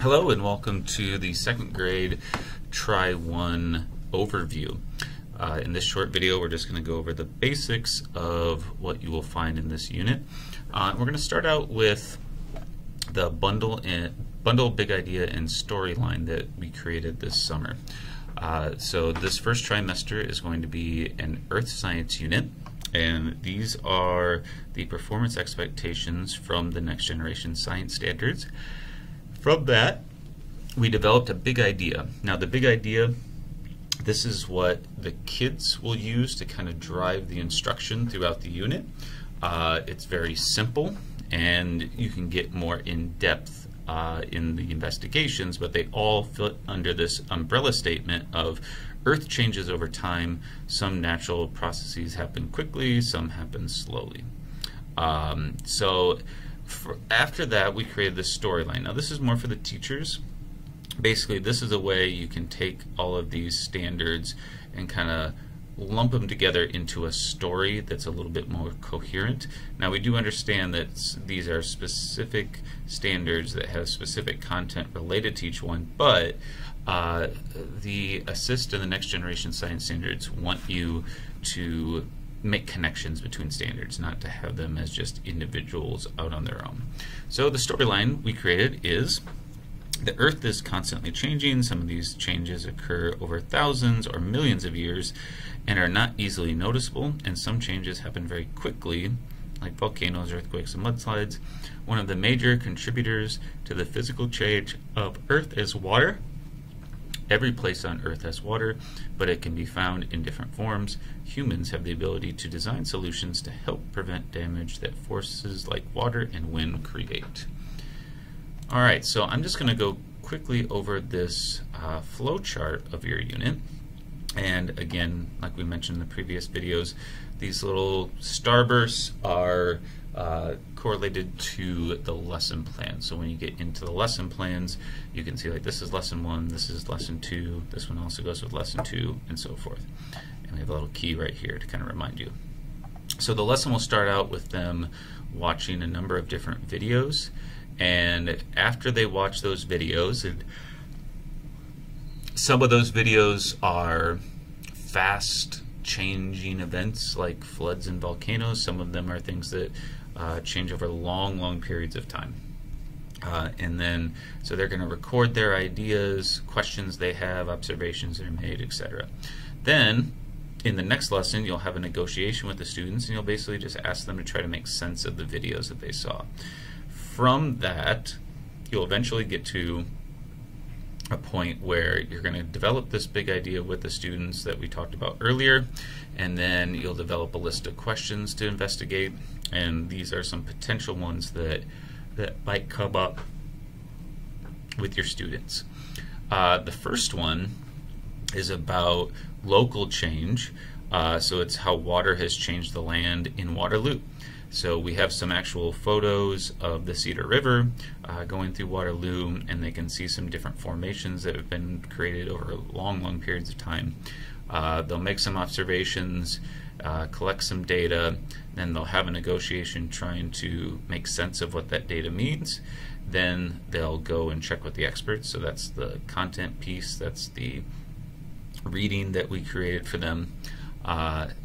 Hello and welcome to the second grade Try 1 overview. In this short video we're just going to go over the basics of what you will find in this unit. We're going to start out with the bundle, big idea, and storyline that we created this summer. So this first trimester is going to be an earth science unit, and these are the performance expectations from the Next Generation Science Standards. From that, we developed a big idea. Now the big idea, this is what the kids will use to kind of drive the instruction throughout the unit. It's very simple, and you can get more in depth in the investigations, but they all fit under this umbrella statement of Earth changes over time. Some natural processes happen quickly, some happen slowly. After that, we created this storyline. Now this is more for the teachers. Basically, this is a way you can take all of these standards and kind of lump them together into a story that's a little bit more coherent. Now we do understand that these are specific standards that have specific content related to each one, but the ASSIST and the Next Generation Science Standards want you to make connections between standards, not to have them as just individuals out on their own. So the storyline we created is the Earth is constantly changing. Some of these changes occur over thousands or millions of years and are not easily noticeable, and some changes happen very quickly, like volcanoes, earthquakes, and mudslides. One of the major contributors to the physical change of Earth is water. Every place on Earth has water, but it can be found in different forms. Humans have the ability to design solutions to help prevent damage that forces like water and wind create. Alright, so I'm just going to go quickly over this flow chart of your unit. And again, like we mentioned in the previous videos, these little starbursts are correlated to the lesson plan. So when you get into the lesson plans, you can see like this is lesson 1, this is lesson 2, this one also goes with lesson 2, and so forth. And we have a little key right here to kind of remind you. So the lesson will start out with them watching a number of different videos, and after they watch those videos, and some of those videos are fast changing events like floods and volcanoes. Some of them are things that change over long periods of time. And then, so they're going to record their ideas, questions they have, observations that are made, etc. Then, in the next lesson, you'll have a negotiation with the students, and you'll basically just ask them to try to make sense of the videos that they saw. From that, you'll eventually get to a point where you're going to develop this big idea with the students that we talked about earlier, and then you'll develop a list of questions to investigate, and these are some potential ones that might come up with your students. The first one is about local change, so it's how water has changed the land in Waterloo. So we have some actual photos of the Cedar River going through Waterloo, and they can see some different formations that have been created over long periods of time. They'll make some observations, collect some data, then they'll have a negotiation trying to make sense of what that data means. Then they'll go and check with the experts, so that's the content piece, that's the reading that we created for them.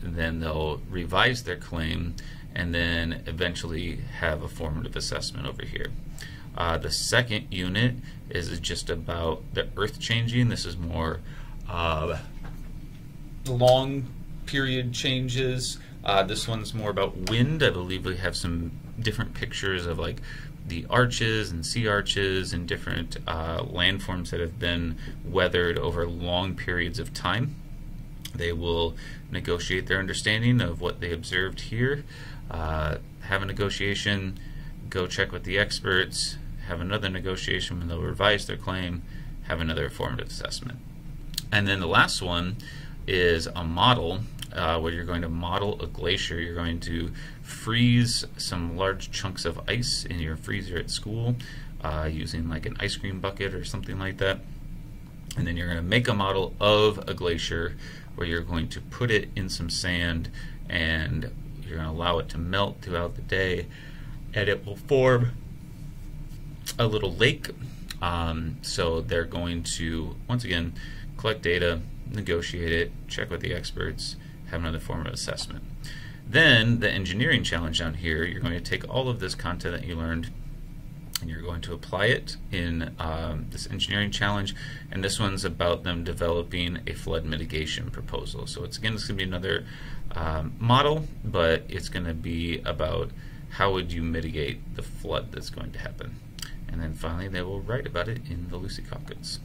Then they'll revise their claim, and then eventually have a formative assessment over here. The second unit is just about the Earth changing. This is more long period changes. This one's more about wind. I believe we have some different pictures of like the arches and sea arches and different landforms that have been weathered over long periods of time. They will negotiate their understanding of what they observed here, have a negotiation, go check with the experts, have another negotiation when they'll revise their claim, have another formative assessment. And then the last one is a model, where you're going to model a glacier. You're going to freeze some large chunks of ice in your freezer at school using like an ice cream bucket or something like that. And then you're going to make a model of a glacier where you're going to put it in some sand, and you're going to allow it to melt throughout the day, and it will form a little lake So they're going to, once again, collect data, negotiate it, check with the experts, have another form of assessment. Then the engineering challenge down here, you're going to take all of this content that you learned and you're going to apply it in this engineering challenge, and this one's about them developing a flood mitigation proposal. So it's going to be another model, but it's going to be about how would you mitigate the flood that's going to happen. And then finally they will write about it in the Lucy Calkins.